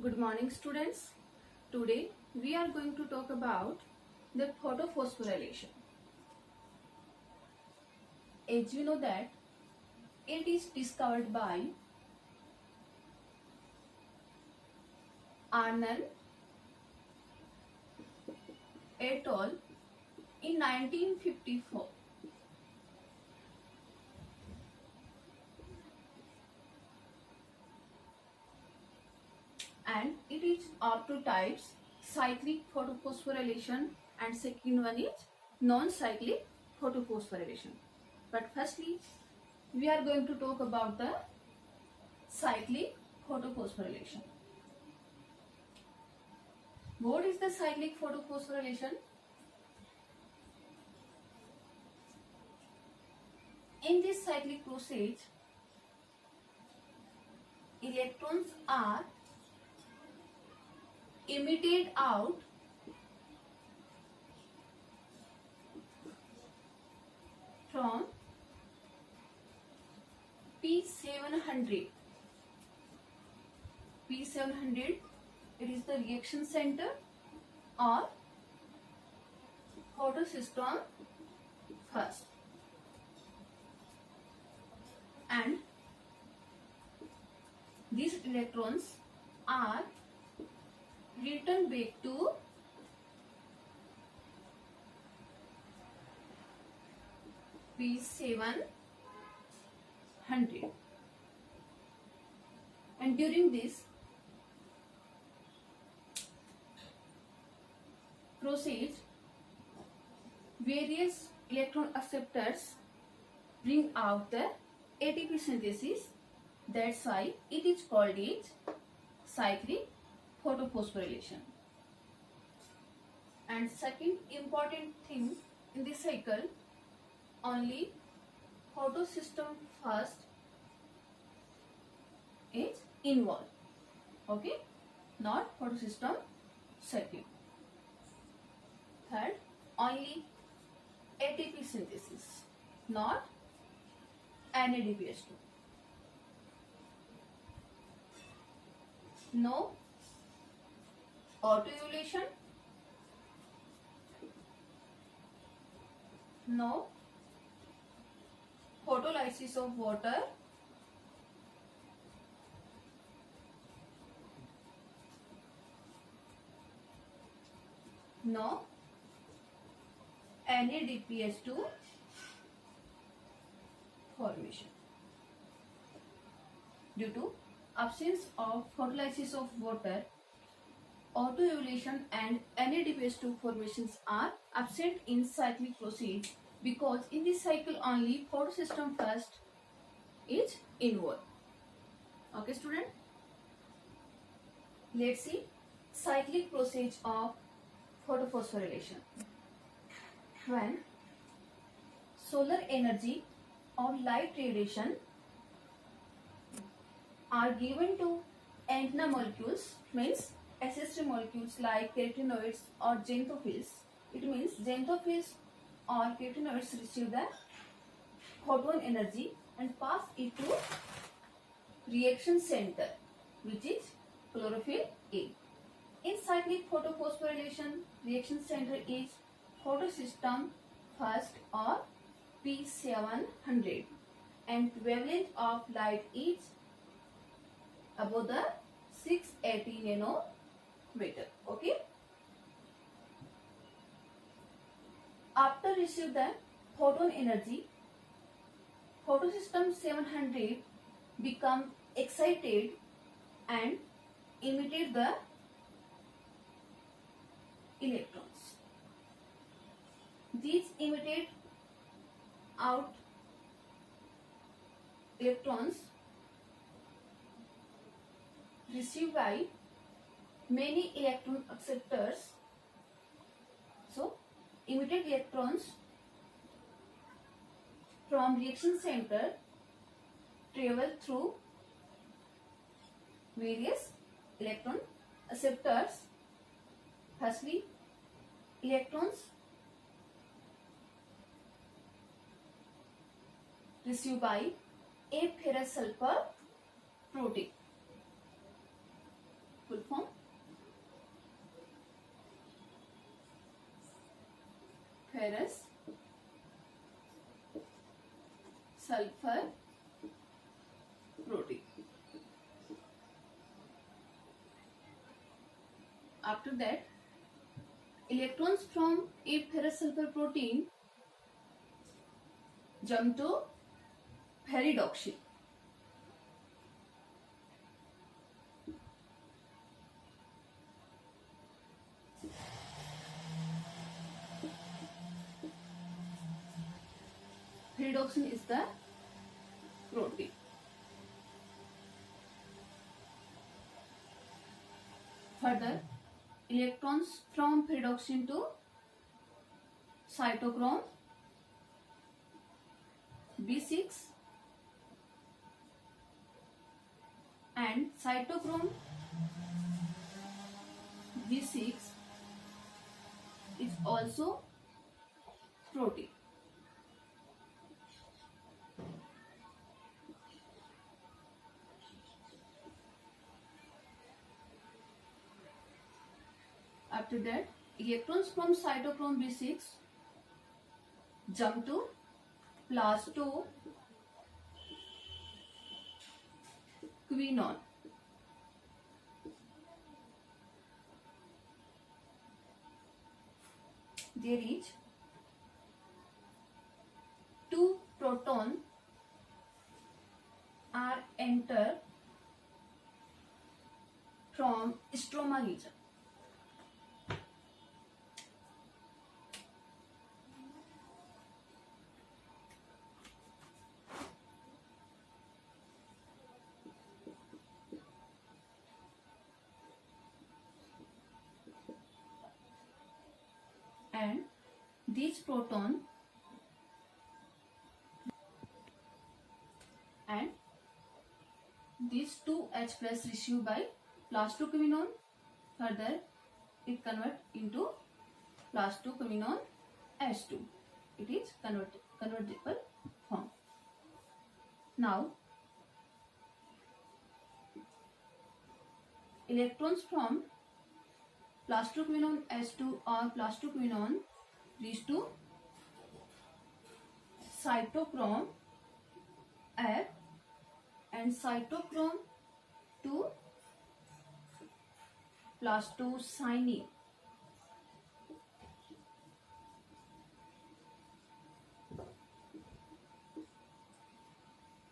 Good morning, students. Today we are going to talk about the photophosphorylation. As you know that it is discovered by Arnold et al. In 1954. And it is of two types, cyclic photophosphorylation and second one is non-cyclic photophosphorylation. But firstly, we are going to talk about the cyclic photophosphorylation. What is the cyclic photophosphorylation? In this cyclic process, electrons are emitted out from P700. P700, it is the reaction center or photosystem first, and these electrons are returned back to P700, and during this process various electron acceptors bring out the ATP synthesis. That's why it is called as cyclic photophosphorylation. And second important thing in this cycle, only photosystem first is involved, okay, not photosystem second. Third, only ATP synthesis, not NADPH2. No autoevolution, no photolysis of water, no NADPH2 formation. Due to absence of photolysis of water, autoevolution and NADPH2 formations are absent in cyclic process, because in this cycle only photosystem first is involved. Okay, student? Let's see cyclic process of photophosphorylation. When solar energy or light radiation are given to antenna molecules, means accessory molecules like carotenoids or xanthophylls. It means xanthophylls or carotenoids receive the photon energy and pass it to reaction center, which is chlorophyll A. In cyclic photophosphorylation, reaction center is photosystem first or P700, and wavelength of light is above the 680 nanometer. Okay. After receive the photon energy, photosystem 700 become excited and emitted the electrons. These emitted out electrons received by many electron acceptors. So, emitted electrons from reaction center travel through various electron acceptors. Firstly, electrons received by a ferrous sulfur protein. full form. Ferrous sulfur protein. After that, electrons from a ferrous sulfur protein jump to pyridoxine. Pyridoxine is the protein. Further, electrons from pyridoxine to cytochrome B6 and cytochrome B6 is also protein. After that, electrons from cytochrome B6 jump to plastoquinone. There is 2 proton are enter from stroma region. And these proton and these 2H plus received by plastoquinone. Further, it convert into plastoquinone H2. It is convertible form. Now, electrons from plastoquinone H2 or plastoquinone reach to cytochrome F and cytochrome to plastocyanine.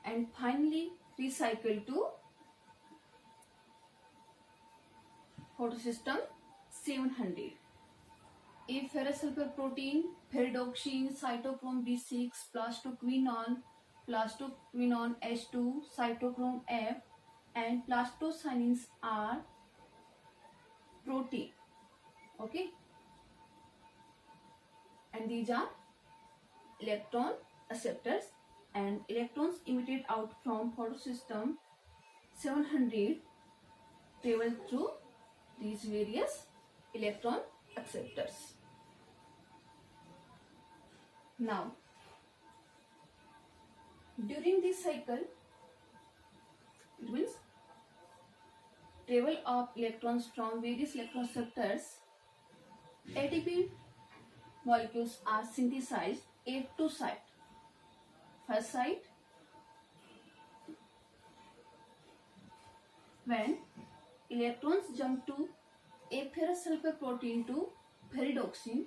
And finally recycle to photosystem 700. A ferrous sulfur protein, pyridoxine, cytochrome B6, plastoquinone H2, cytochrome F and plastocyanins are protein. Okay, and these are electron acceptors, and electrons emitted out from photosystem 700 travel through these various electron acceptors. Now, during this cycle, it means travel of electrons from various electron acceptors, ATP molecules are synthesized at 2 sites. First site, when electrons jump to a ferrous sulfur protein to pyridoxine,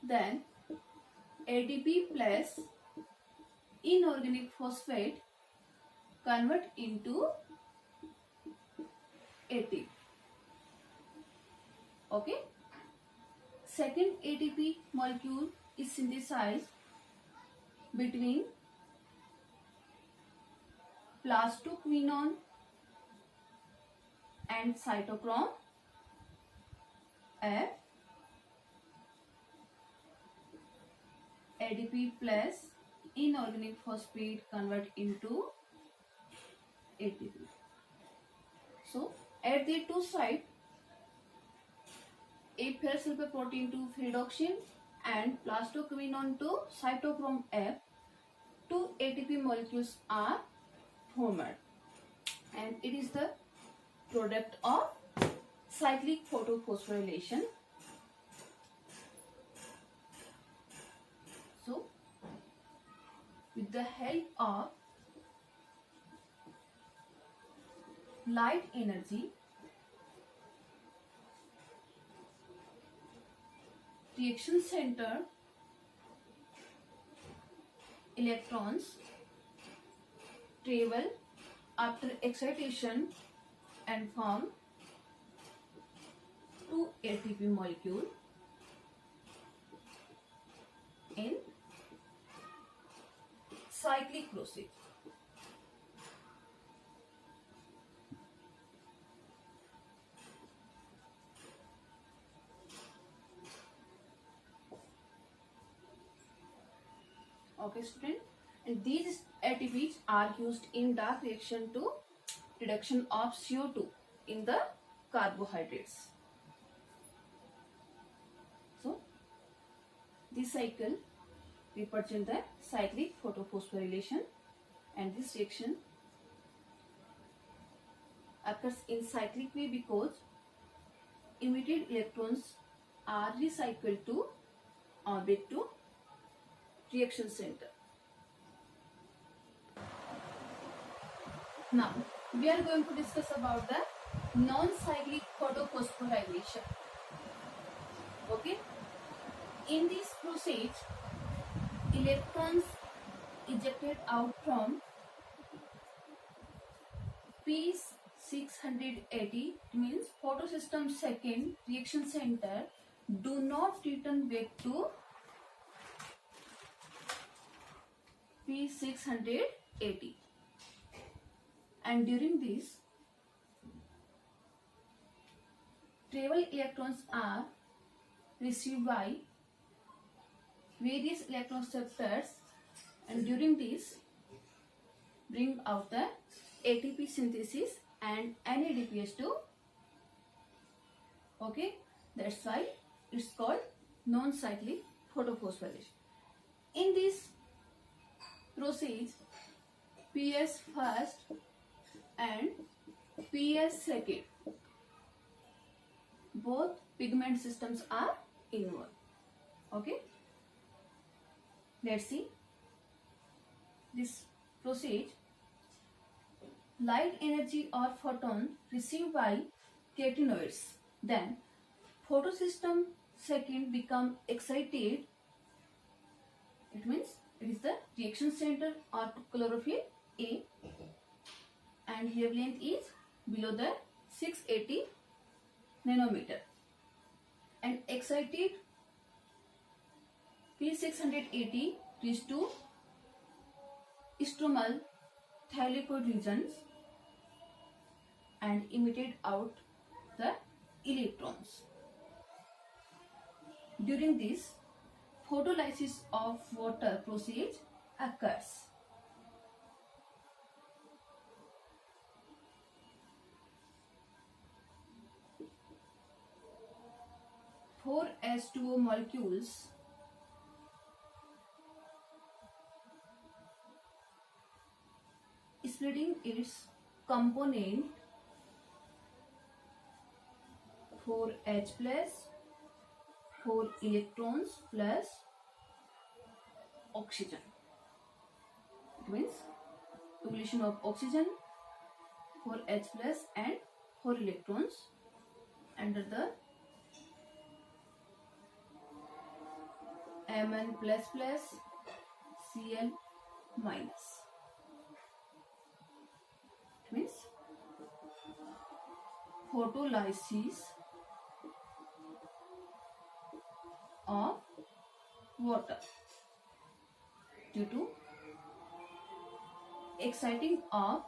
then ADP plus inorganic phosphate convert into ATP. Okay. Second ATP molecule is synthesized between plastoquinone and cytochrome F. ADP plus inorganic phosphate convert into ATP. So, at the 2 sites, a ferrous sulfur protein to pyridoxine and plastoquinone to cytochrome F, 2 ATP molecules are formed, and it is the product of cyclic photophosphorylation. So, with the help of light energy, reaction center electrons travel after excitation and form two ATP molecule in cyclic process. Okay, student, and these ATPs are used in dark reaction to reduction of CO2 in the carbohydrates. So, this cycle represents the cyclic photophosphorylation, and this reaction occurs in cyclic way because emitted electrons are recycled to orbit to reaction center. Now, we are going to discuss about the non-cyclic photophosphorylation. Okay, in this process, electrons ejected out from P680 means photosystem second reaction center do not return back to P680, and during this travel electrons are received by various electron structures, and during this bring out the ATP synthesis and NADPH2. Okay, that's why it's called non-cyclic photophosphorylation. In this process, PS first and PS second, both pigment systems are involved. Okay, let's see this process. Light energy or photon received by carotenoids, then photosystem second become excited. It means it is the reaction center or chlorophyll A, and wavelength is below the 680 nanometer, and excited P680 reach to stromal thylakoid regions and emitted out the electrons. During this, photolysis of water process occurs. Four H2O molecules splitting its component 4H plus 4 electrons plus oxygen. It means accumulation of oxygen 4H plus and 4 electrons under the Mn plus plus Cl minus. It means photolysis of water due to exciting of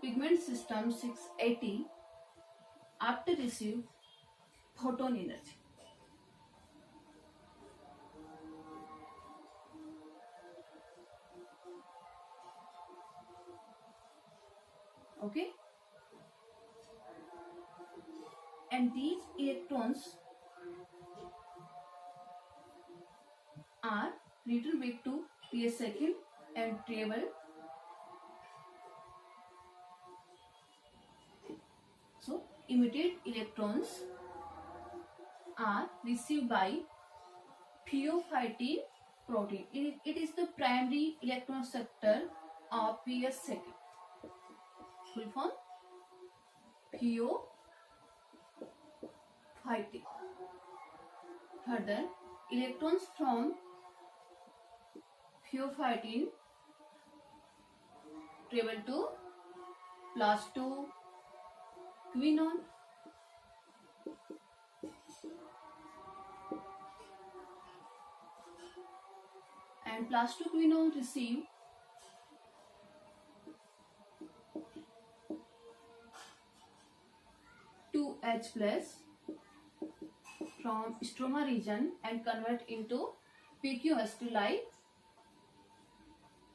pigment system 680 after receive photon energy. Okay, and these electrons are returned back to PS second and travel so emitted electrons are received by pheophytin protein. It is the primary electron receptor of PS2. Full form pheophytin. Further, electrons from pheophytin travel to plastoquinone and plastoquinone receive two H plus from stroma region and convert into PQS2 like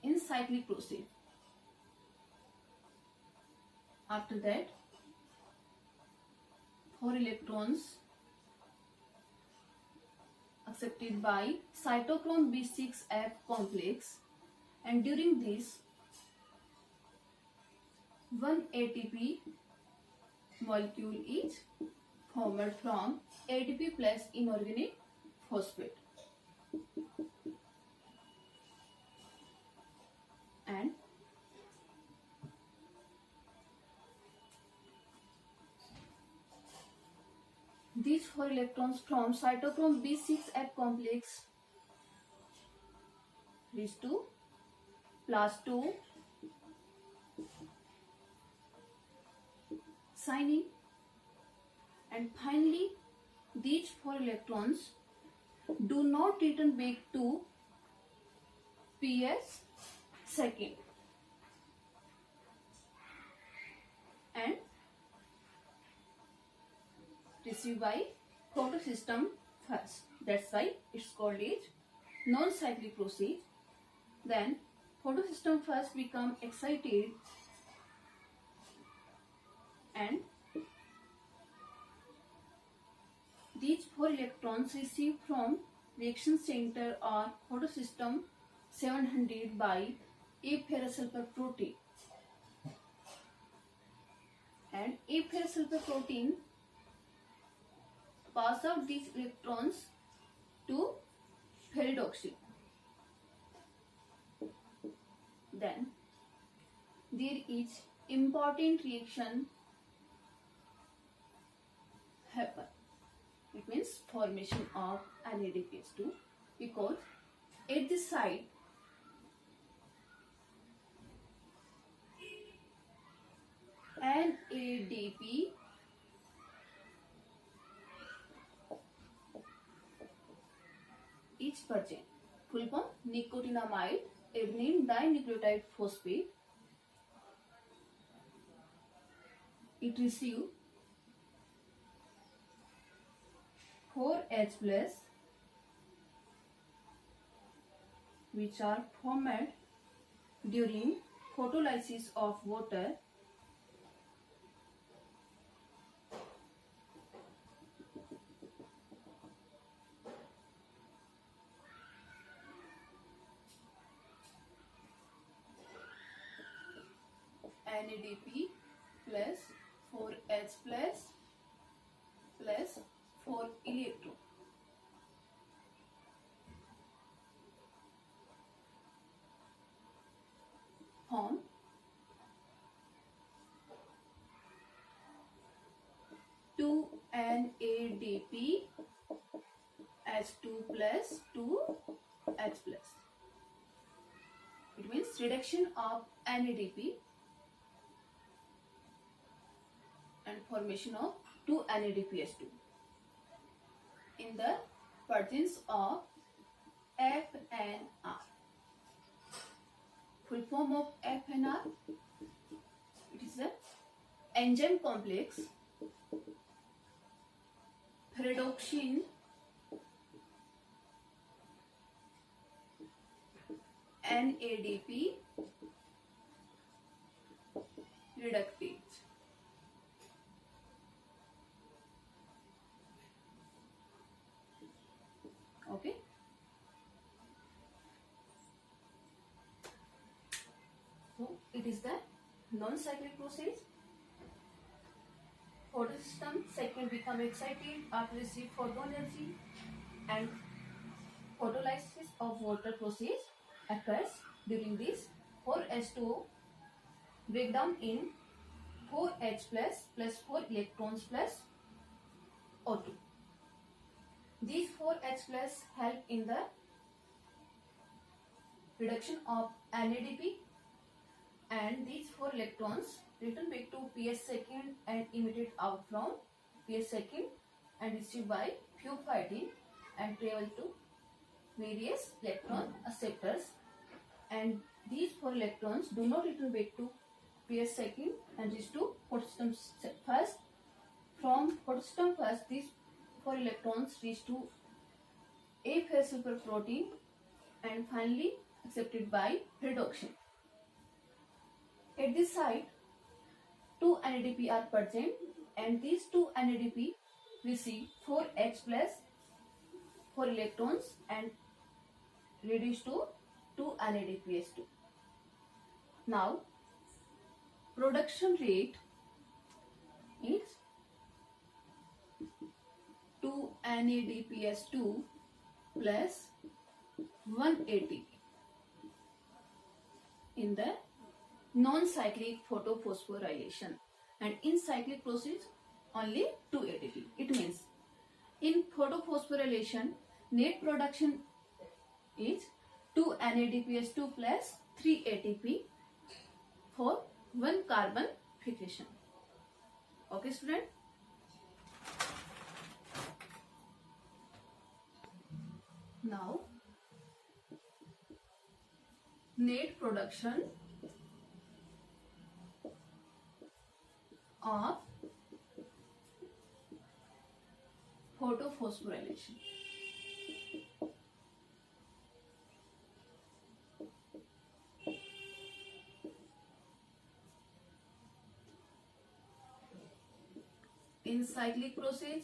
in cyclic process. After that, 4 electrons accepted by cytochrome B6F complex, and during this 1 ATP molecule is formed from ATP plus inorganic phosphate, and these 4 electrons from cytochrome B6F complex reach to plastocyanine, and finally these 4 electrons do not return back to PS second and received by photosystem first. That's why it's called it non-cyclic process. Then photosystem first become excited and these 4 electrons received from reaction center or photosystem 700 by A ferrosulfur protein, and A ferrosulfur protein pass out these electrons to ferridoxine. Then there is important reaction happen. It means formation of NADPH2, because at this site NADP is present. Full form nicotinamide adenine dinucleotide phosphate. It receive 4H plus, which are formed during photolysis of water NADP plus 4H plus 4 electron. Form 2 NADP H2 plus 2 H plus. It means reduction of NADP and formation of 2 NADPH2 in the presence of FNR. Full form of FNR, it is a enzyme complex ferredoxine NADP reductase. Okay. So it is the non-cyclic process. Photosynthesis second become excited after receive photo energy, and photolysis of water process occurs. During this, 4H2O break down in 4H plus 4 electrons plus O2. These 4H plus help in the reduction of NADP, and these 4 electrons return back to PS second and emitted out from PS second and received by pupillity and travel to various electron acceptors, and these 4 electrons do not return back to PS second and reach to photosystem first. From photosystem first, these 4 electrons reach to A phase superprotein and finally accepted by redoxin. At this site, 2 NADP are present, and these 2 NADP receive 4H plus 4 electrons and reduce to 2 NADPS2. Now, production rate is 2 NADPS2 plus 1 ATP in the non-cyclic photophosphorylation, and in cyclic process only 2 ATP. It means in photophosphorylation net production is 2 NADPS2 plus 3 ATP for 1 carbon fixation. Okay, student? Now, net production of photophosphorylation. In cyclic process,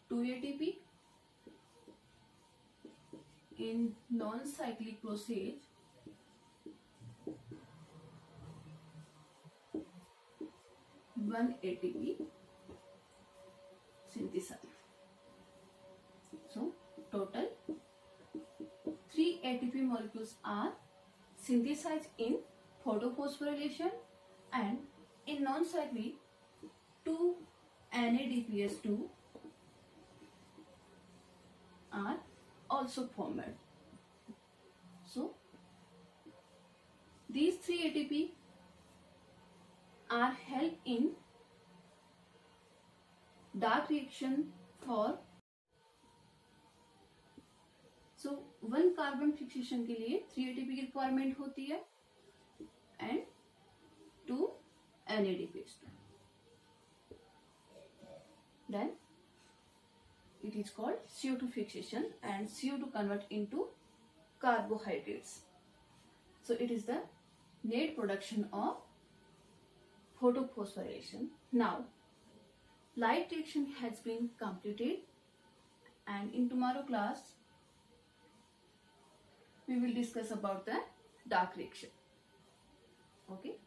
two ATP. In non-cyclic process, 1 ATP synthesized. So total 3 ATP molecules are synthesized in photophosphorylation, and in non-cyclic 2 NADPS2 are also formed. So these 3 ATP are held in dark reaction for, so 1 carbon fixation के लिए 3 ATP की requirement होती है and 2 NADPS2. Then it is called CO2 fixation, and CO2 convert into carbohydrates. So it is the net production of photophosphorylation. Now, light reaction has been completed, and in tomorrow class we will discuss about the dark reaction. Okay.